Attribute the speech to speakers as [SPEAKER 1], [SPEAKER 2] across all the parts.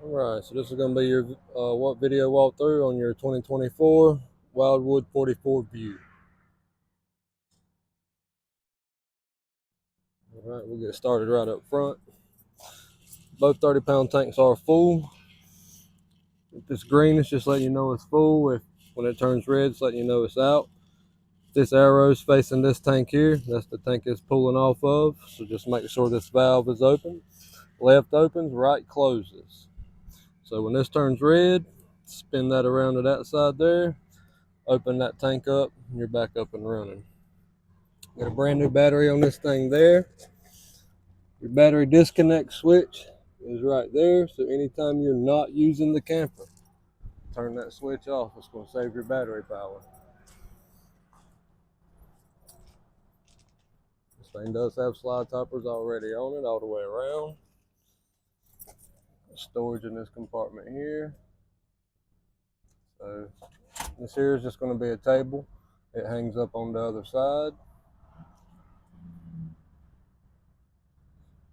[SPEAKER 1] Alright, so this is going to be your video walkthrough on your 2024 Wildwood 44 View. Alright, we'll get started right up front. Both 30-pound tanks are full. If it's green, it's just letting you know it's full. When it turns red, it's letting you know it's out. If this arrow is facing this tank here, that's the tank it's pulling off of. So just make sure this valve is open. Left opens, right closes. So when this turns red, spin that around to that side there. Open that tank up, and you're back up and running. Got a brand new battery on this thing there. Your battery disconnect switch is right there, so anytime you're not using the camper, turn that switch off. It's going to save your battery power. This thing does have slide toppers already on it all the way around. Storage in this compartment here. So this here is just going to be a table. It hangs up on the other side.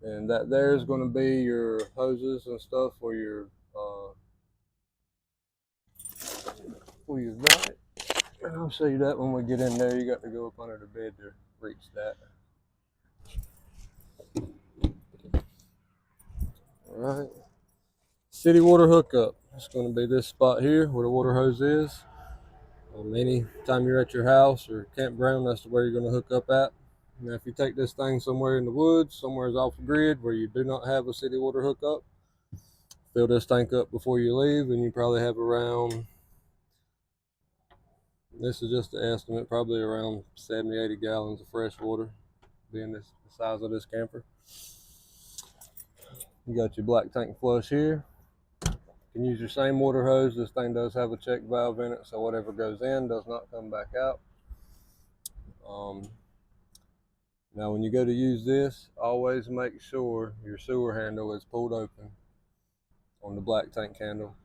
[SPEAKER 1] And that there is going to be your hoses and stuff for your vent. And I'll show you that when we get in there. You got to go up under the bed to reach that. Alright. City water hookup. It's going to be this spot here where the water hose is. Anytime you're at your house or campground, that's where you're going to hook up at. Now, if you take this thing somewhere in the woods, somewhere off the grid where you do not have a city water hookup, fill this tank up before you leave, and you probably have around, this is just an estimate, probably around 70, 80 gallons of fresh water, being the size of this camper. You got your black tank flush here. You can use your same water hose. This thing does have a check valve in it, so whatever goes in does not come back out. Now when you go to use this, always make sure your sewer handle is pulled open on the black tank handle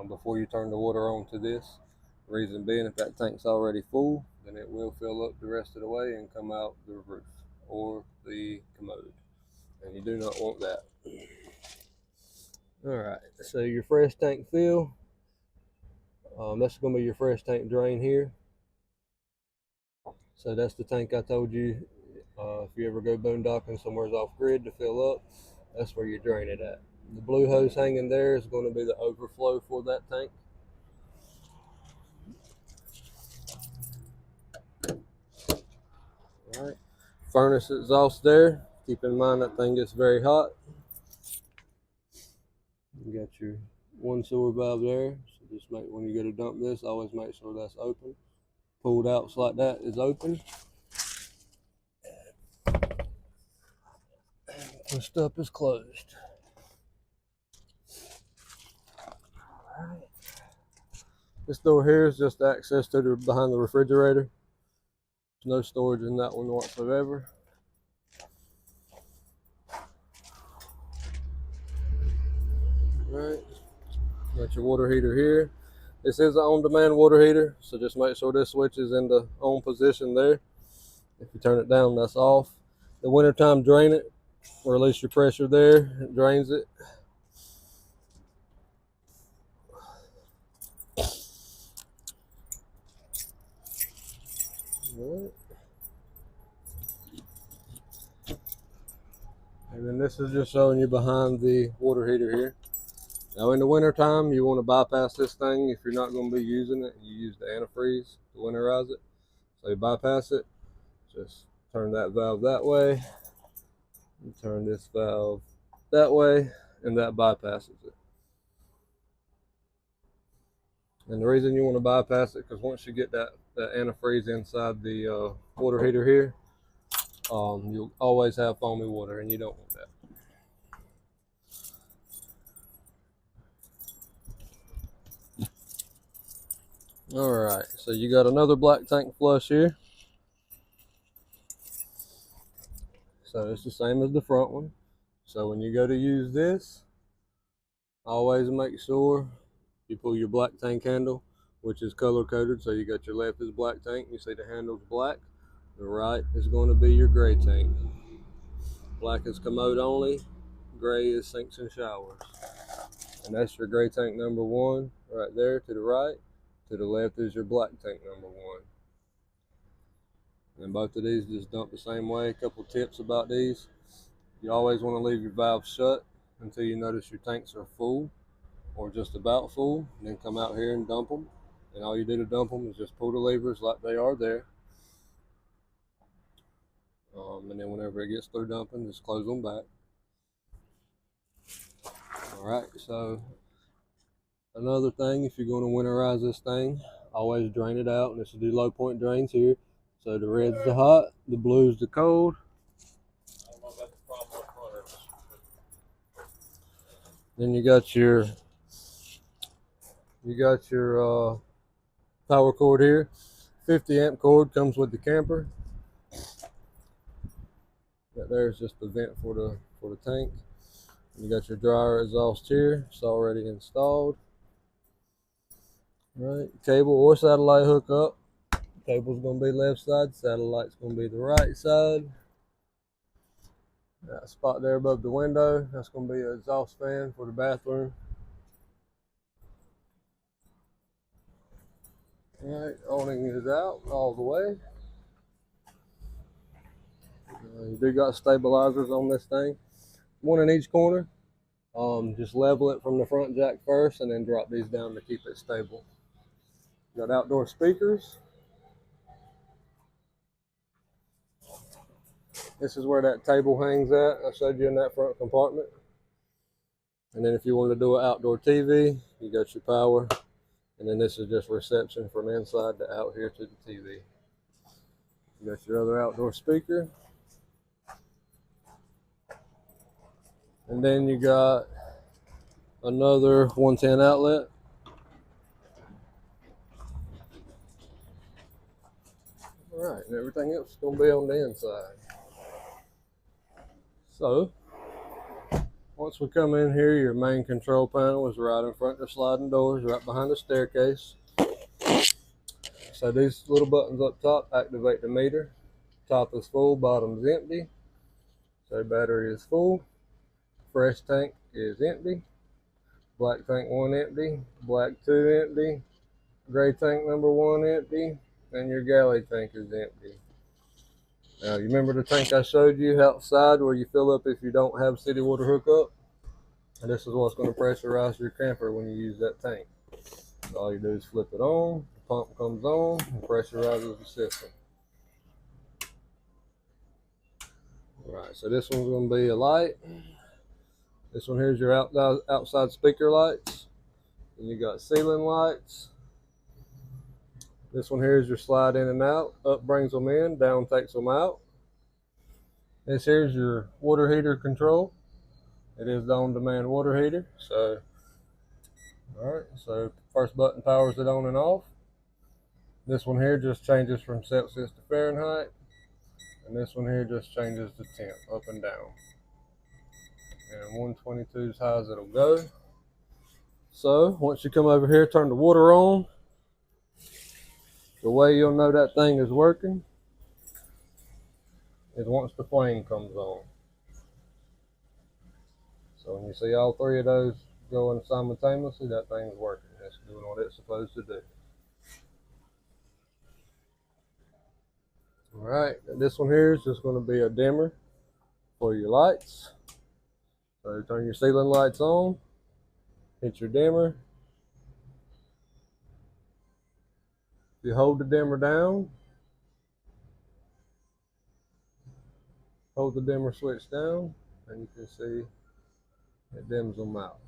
[SPEAKER 1] before you turn the water on to this. The reason being, if that tank's already full, then it will fill up the rest of the way and come out the roof or the commode, and you do not want that. Alright, so your fresh tank fill, that's going to be your fresh tank drain here. So that's the tank I told you, if you ever go boondocking somewhere's off grid to fill up, that's where you drain it at. The blue hose hanging there is going to be the overflow for that tank. Alright, furnace exhaust there. Keep in mind that thing gets very hot. You got your one sewer valve there, so just make, when you go to dump this, always make sure that's open. Pulled out like that is open. Pushed up is closed. Alright. This door here is just access to the behind the refrigerator. There's no storage in that one whatsoever. Alright. Got your water heater here. This is an on-demand water heater, so just make sure this switch is in the on position there. If you turn it down, that's off. The wintertime, drain it, release your pressure there, it drains it. Right. And then this is just showing you behind the water heater here. Now in the wintertime, you want to bypass this thing. If you're not going to be using it, you use the antifreeze to winterize it. So you bypass it, just turn that valve that way, and turn this valve that way, and that bypasses it. And the reason you want to bypass it, because once you get that antifreeze inside the water heater here, you'll always have foamy water, and you don't want that. Alright, so you got another black tank flush here. So it's the same as the front one. So when you go to use this, always make sure you pull your black tank handle, which is color coded. So you got your left is black tank, you see the handle's black. The right is going to be your gray tank. Black is commode only, gray is sinks and showers. And that's your gray tank number 1 right there to the right. To the left is your black tank number 1. And both of these just dump the same way. A couple tips about these. You always want to leave your valves shut until you notice your tanks are full or just about full. And then come out here and dump them. And all you do to dump them is just pull the levers like they are there. And then whenever it gets through dumping, just close them back. Alright, so another thing, if you're going to winterize this thing, always drain it out. And this is the low point drains here. So the red's the hot, the blue's the cold. Then you got your power cord here. 50 amp cord comes with the camper. That there's just the vent for the tank. You got your dryer exhaust here. It's already installed. Right, cable or satellite hookup. Cable's gonna be left side, satellite's gonna be the right side. That spot there above the window, that's gonna be an exhaust fan for the bathroom. Alright, awning is out all the way. You do got stabilizers on this thing, 1 in each corner. Just level it from the front jack first and then drop these down to keep it stable. Got outdoor speakers. This is where that table hangs at. I showed you in that front compartment. And then if you want to do an outdoor TV, you got your power. And then this is just reception from inside to out here to the TV. You got your other outdoor speaker. And then you got another 110 outlet. Alright, and everything else is going to be on the inside. So, once we come in here, your main control panel is right in front of the sliding doors, right behind the staircase. So these little buttons up top activate the meter. Top is full, bottom is empty. So battery is full. Fresh tank is empty. Black tank 1 empty. Black 2 empty. Gray tank number 1 empty. And your galley tank is empty. Now, you remember the tank I showed you outside where you fill up if you don't have city water hookup? And this is what's going to pressurize your camper when you use that tank. So all you do is flip it on, the pump comes on, and pressurizes the system. Alright, so this one's going to be a light. This one here is your outside speaker lights. And you got ceiling lights. This one here is your slide in and out. Up brings them in, down takes them out. This here is your water heater control. It is the on-demand water heater. So, alright, so first button powers it on and off. This one here just changes from Celsius to Fahrenheit. And this one here just changes the temp up and down. And 122 is high as it'll go. So, once you come over here, turn the water on. The way you'll know that thing is working is once the flame comes on. So when you see all 3 of those going simultaneously, that thing's working. It's doing what it's supposed to do. Alright, this one here is just going to be a dimmer for your lights. So turn your ceiling lights on, hit your dimmer. If you hold the dimmer down, hold the dimmer switch down, and you can see it dims them out.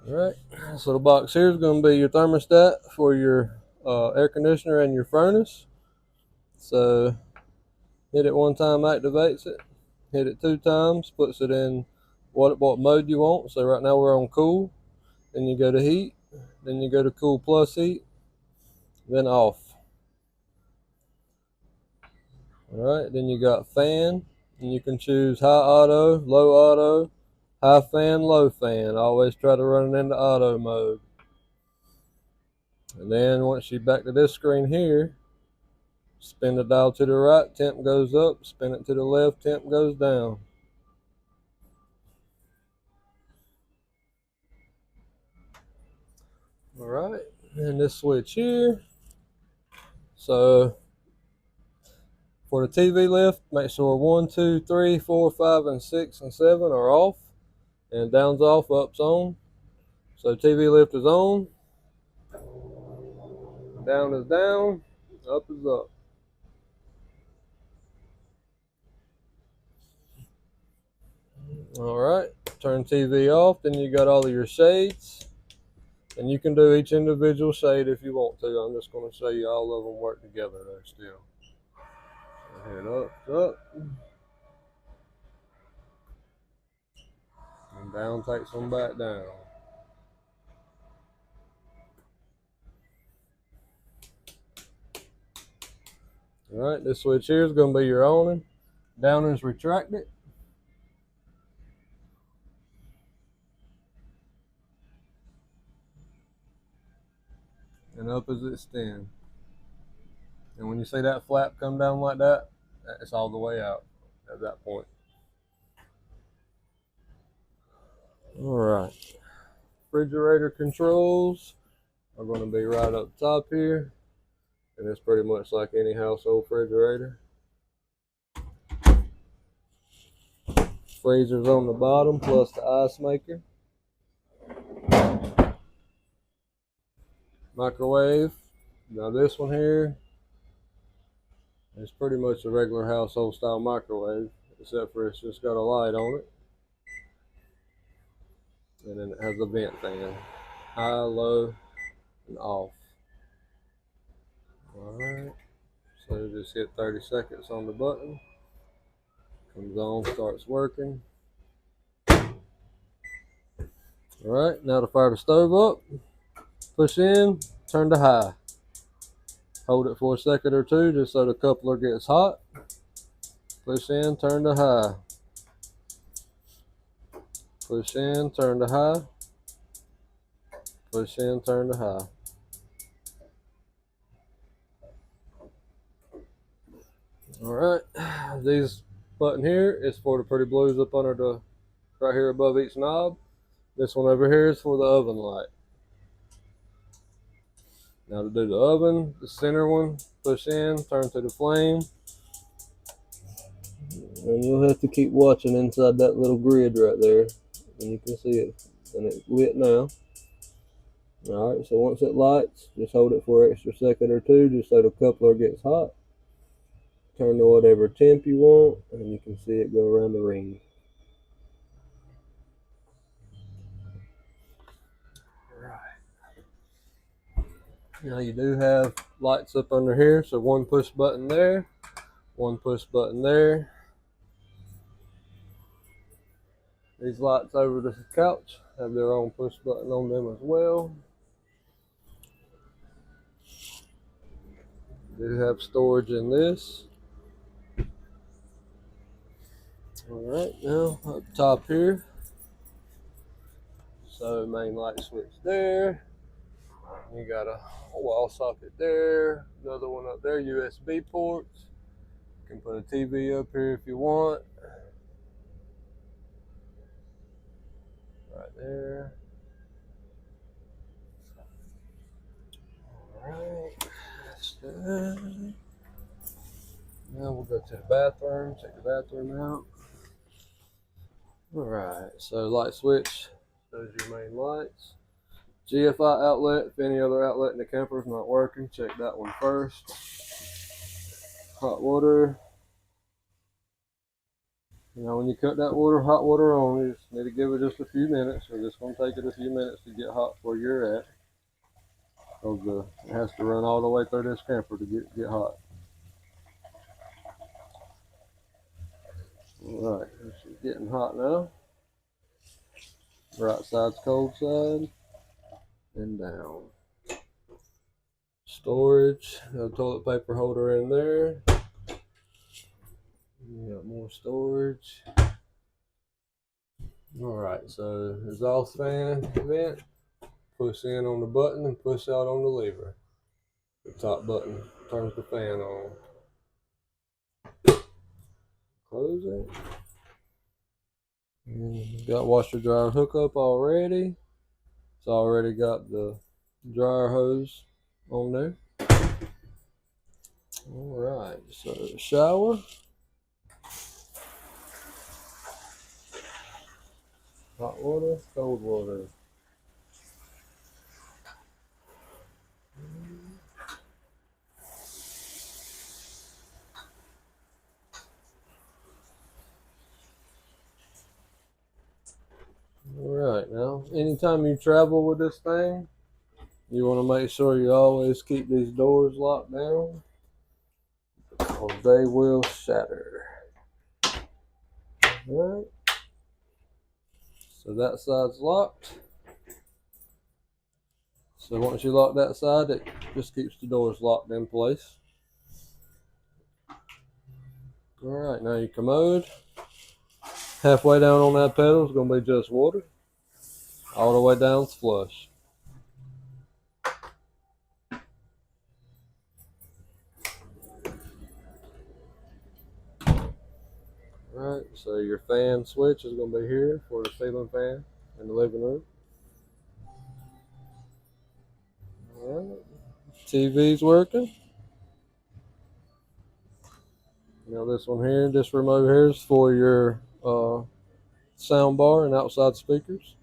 [SPEAKER 1] Alright, so the box here is going to be your thermostat for your air conditioner and your furnace. So hit it 1 time, activates it. Hit it 2 times, puts it in what mode you want. So right now we're on cool. Then you go to heat. Then you go to cool plus heat. Then off. Alright, then you got fan. And you can choose high auto, low auto, high fan, low fan. Always try to run it into auto mode. And then once you back to this screen here, spin the dial to the right, temp goes up. Spin it to the left, temp goes down. All right, and this switch here. So for the TV lift, make sure 1, 2, 3, 4, 5, and 6, and 7 are off, and down's off, up's on. So TV lift is on, down is down, up is up. All right, turn TV off, then you got all of your shades, and you can do each individual shade if you want to. I'm just going to show you all of them work together though still. Head up, and down takes them back down. All right, this switch here is going to be your on. Down is retracted. And up is extend. And when you see that flap come down like that, it's all the way out at that point. All right. Refrigerator controls are going to be right up top here. And it's pretty much like any household refrigerator. Freezer's on the bottom plus the ice maker. Microwave. Now this one here is pretty much a regular household style microwave, except for it's just got a light on it. And then it has a vent fan. High, low, and off. Alright. So just hit 30 seconds on the button. Comes on, starts working. Alright, now to fire the stove up. Push in, turn to high. Hold it for a second or two just so the coupler gets hot. Push in, turn to high. Push in, turn to high. Push in, turn to high. Alright, this button here is for the pretty blues up under the, right here above each knob. This one over here is for the oven light. Now to do the oven, the center one, push in, turn to the flame. And you'll have to keep watching inside that little grid right there. And you can see it, and it's lit now. Alright, so once it lights, just hold it for an extra second or two just so the coupler gets hot. Turn to whatever temp you want, and you can see it go around the ring. Now you do have lights up under here, so one push button there, one push button there. These lights over the couch have their own push button on them as well. Do have storage in this. Alright, now up top here. So main light switch there. You got a wall socket there, another one up there, USB ports. You can put a TV up here if you want. Right there. Alright, that's good. Now we'll go to the bathroom, check the bathroom out. Alright, so light switch shows your main lights. GFI outlet, if any other outlet in the camper is not working, check that one first. Hot water. Now when you cut that water, hot water on, you just need to give it just a few minutes. So it's going to take it a few minutes to get hot where you're at. Because it has to run all the way through this camper to get hot. Alright, it's getting hot now. Right side's cold side. And down. Storage, got a toilet paper holder in there. You got more storage. Alright, so exhaust fan vent, push in on the button and push out on the lever. The top button turns the fan on. Close it. Got washer dryer hookup already. It's already got the dryer hose on there. Alright, so shower. Hot water, cold water. Alright, now anytime you travel with this thing, you want to make sure you always keep these doors locked down, or they will shatter. Alright, so that side's locked. So once you lock that side, it just keeps the doors locked in place. Alright, now your commode. Halfway down on that pedal is going to be just water. All the way down is flush. Alright, so your fan switch is going to be here for the ceiling fan in the living room. Alright, TV's working. Now this one here, this remote here is for your sound bar and outside speakers.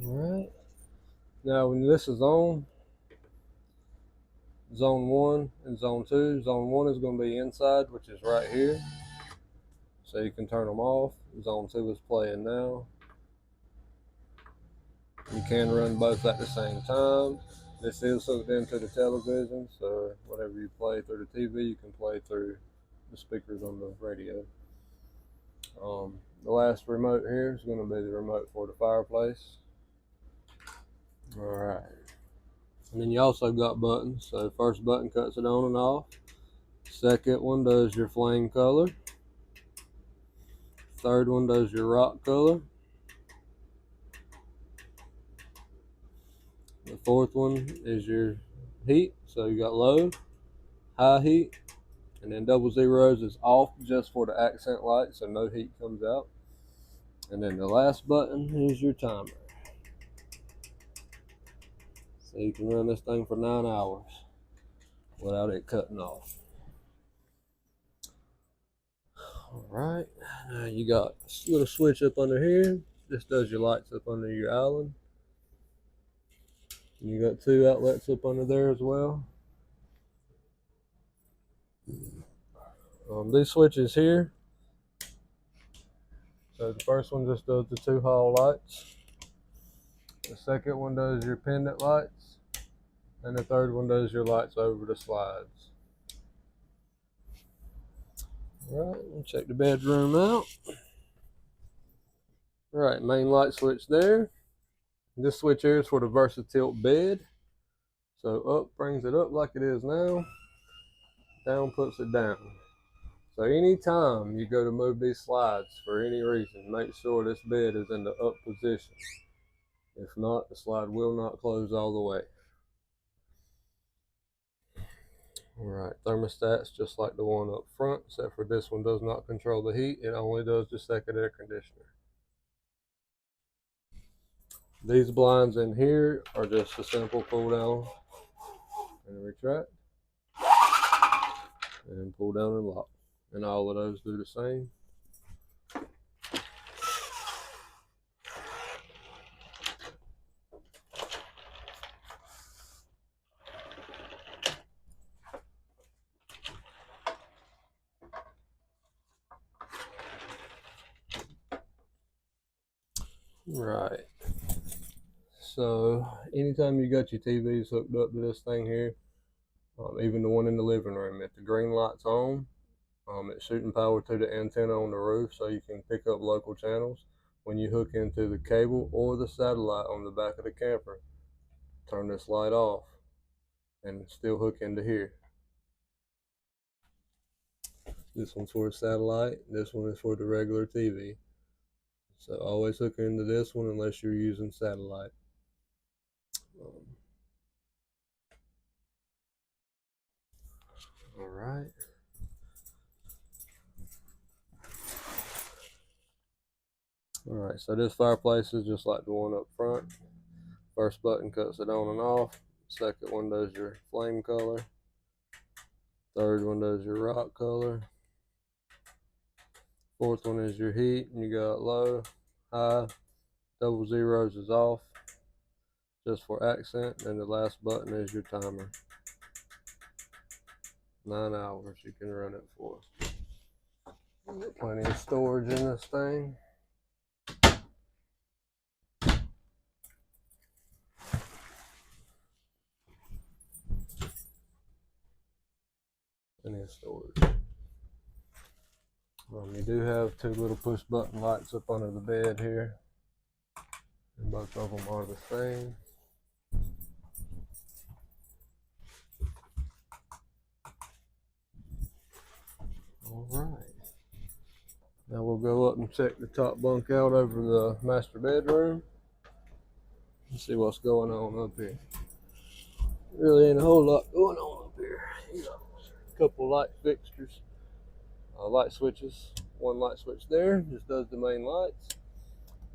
[SPEAKER 1] Alright, now when this is on, zone 1 and zone 2. Zone 1 is going to be inside, which is right here. So you can turn them off. Zone 2 is playing now. You can run both at the same time. This is hooked into the television, so whatever you play through the TV, you can play through the speakers on the radio. The last remote here is going to be the remote for the fireplace. Alright. And then you also got buttons. So the first button cuts it on and off. Second one does your flame color. Third one does your rock color. The fourth one is your heat. So you got low, high heat, and then 00 is off just for the accent light, so no heat comes out. And then the last button is your timer. So you can run this thing for 9 hours without it cutting off. Alright, now you got a little switch up under here. This does your lights up under your island. And you got 2 outlets up under there as well. These switches here. So the first one just does the 2 hall lights. The second one does your pendant lights. And the third one does your lights over the slides. Alright, we'll check the bedroom out. Alright, main light switch there. This switch here is for the VersaTilt bed. So up brings it up like it is now. Down puts it down. So anytime you go to move these slides for any reason, make sure this bed is in the up position. If not, the slide will not close all the way. Alright, thermostats just like the one up front, except for this one does not control the heat. It only does the second air conditioner. These blinds in here are just a simple pull down and retract. And pull down and lock. And all of those do the same. Right. So anytime you got your TVs hooked up to this thing here, even the one in the living room, if the green light's on, it's shooting power to the antenna on the roof so you can pick up local channels. When you hook into the cable or the satellite on the back of the camper, turn this light off and still hook into here. This one's for a satellite. This one is for the regular TV. So always hook into this one unless you're using satellite. All right. All right, so this fireplace is just like the one up front. First button cuts it on and off. Second one does your flame color. Third one does your rock color. Fourth one is your heat, and you got low, high, double zeros is off, just for accent. And the last button is your timer. 9 hours you can run it for. Plenty of storage in this thing. Plenty of storage. You do have two little push button lights up under the bed here, and both of them are the same. All right. Now we'll go up and check the top bunk out over the master bedroom and see what's going on up here. Really ain't a whole lot going on up here. You know, a couple light fixtures, light switches. One light switch there just does the main lights.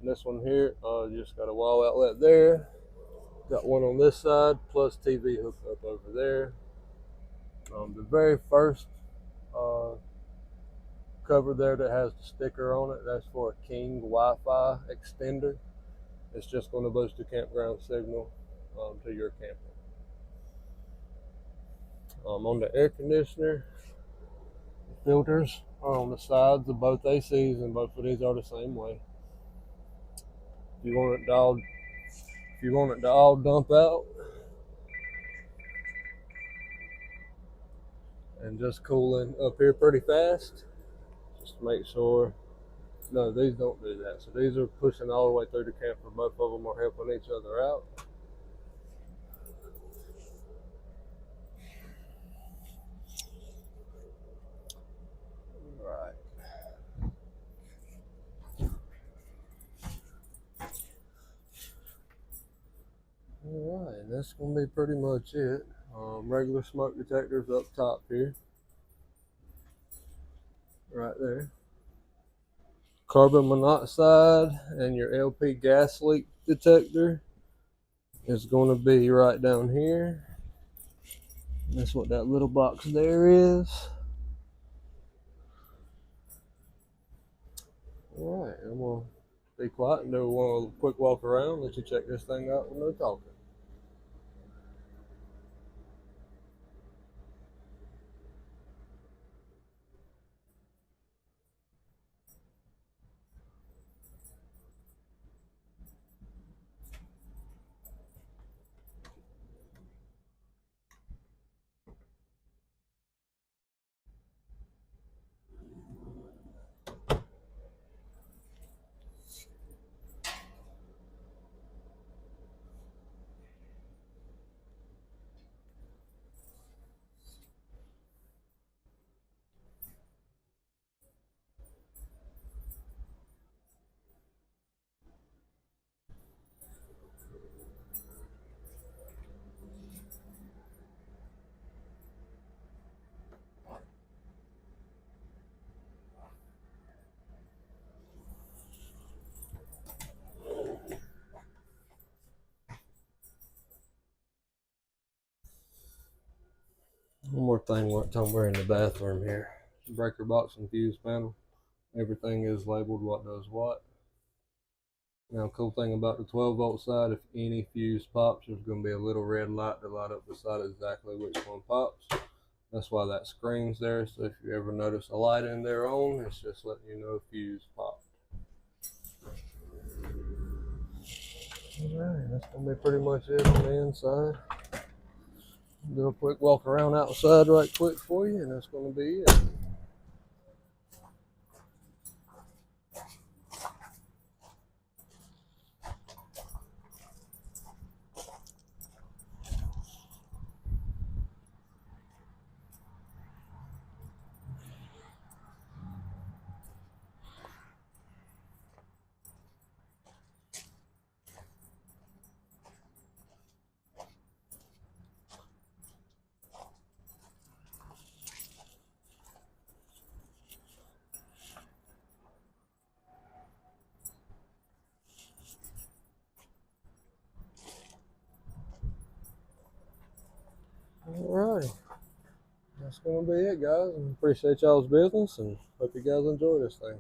[SPEAKER 1] And this one here just got a wall outlet there. Got one on this side plus TV hooked up over there. The very first cover there that has the sticker on it, that's for a King Wi-Fi extender. It's just going to boost the campground signal to your camper. On the air conditioner, the filters are on the sides of both ACs, and both of these are the same way. If you want it to all dump out and just cooling up here pretty fast, just make sure. No, these don't do that. So these are pushing all the way through the camper. Both of them are helping each other out. Alright, that's going to be pretty much it. Regular smoke detectors up top here. Right there. Carbon monoxide and your LP gas leak detector is going to be right down here. That's what that little box there is. Alright, I'm going to be quiet and do a quick walk around, let you check this thing out with no talking. One more thing, what time we're in the bathroom here. Breaker box and fuse panel. Everything is labeled what does what. Now, cool thing about the 12-volt side, if any fuse pops, there's going to be a little red light to light up beside exactly which one pops. That's why that screen's there. So if you ever notice a light in there on, it's just letting you know fuse popped. Alright, that's going to be pretty much it on the inside. Do a quick walk around outside right quick for you, and that's going to be it. Alright, that's gonna be it, guys. Appreciate y'all's business and hope you guys enjoy this thing.